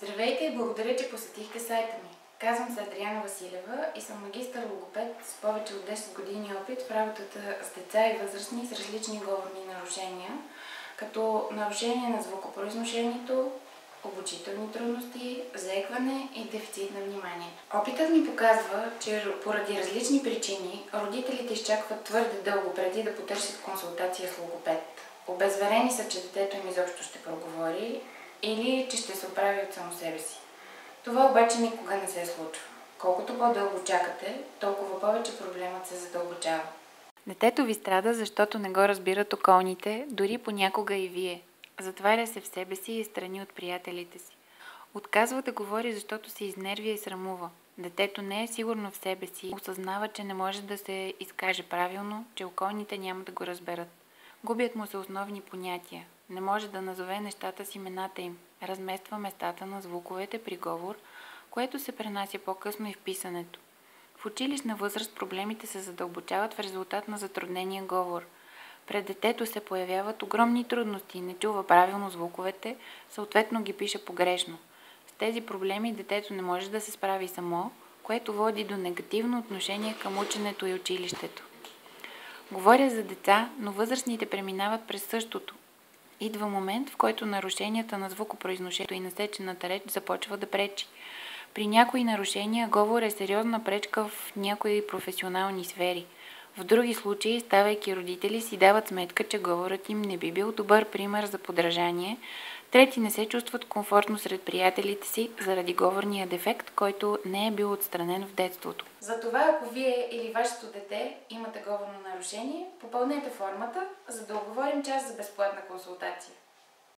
Здравейте и благодаря, че посетихте сайта ми. Казвам се Адриана Василева и съм магистър логопед с повече от 10 години опит в работата с деца и възрастни с различни говорни нарушения, като нарушение на звукопроизношението, обучителни трудности, заекване и дефицит на внимание. Опитът ми показва, че поради различни причини родителите изчакват твърде дълго преди да потърсят консултация с логопед. Обезверени са, че детето им изобщо ще проговори или че ще се оправи от само себе си. Това обаче никога не се случва. Колкото по-дълго чакате, толкова повече проблемът се задълбочава. Детето ви страда, защото не го разбират околните, дори понякога и вие. Затваря се в себе си и страни от приятелите си. Отказва да говори, защото се изнервя и срамува. Детето не е сигурно в себе си, осъзнава, че не може да се изкаже правилно, че околните няма да го разберат. Губят му се основни понятия. Не може да назове нещата с имената им. Размества местата на звуковете при говор, което се пренася по-късно и в писането. В училищна възраст проблемите се задълбочават в резултат на затруднения говор. Пред детето се появяват огромни трудности, не чува правилно звуковете, съответно ги пише погрешно. С тези проблеми детето не може да се справи само, което води до негативно отношение към ученето и училището. Говоря за деца, но възрастните преминават през същото. Идва момент, в който нарушенията на звукопроизношението и насечената реч започва да пречи. При някои нарушения говор е сериозна пречка в някои професионални сфери. В други случаи, ставайки родители, си дават сметка, че говорът им не би бил добър пример за подражание. Трети не се чувстват комфортно сред приятелите си заради говорния дефект, който не е бил отстранен в детството. Затова, ако вие или вашето дете имате говорно нарушение, попълнете формата, за да оговорим час за безплатна консултация.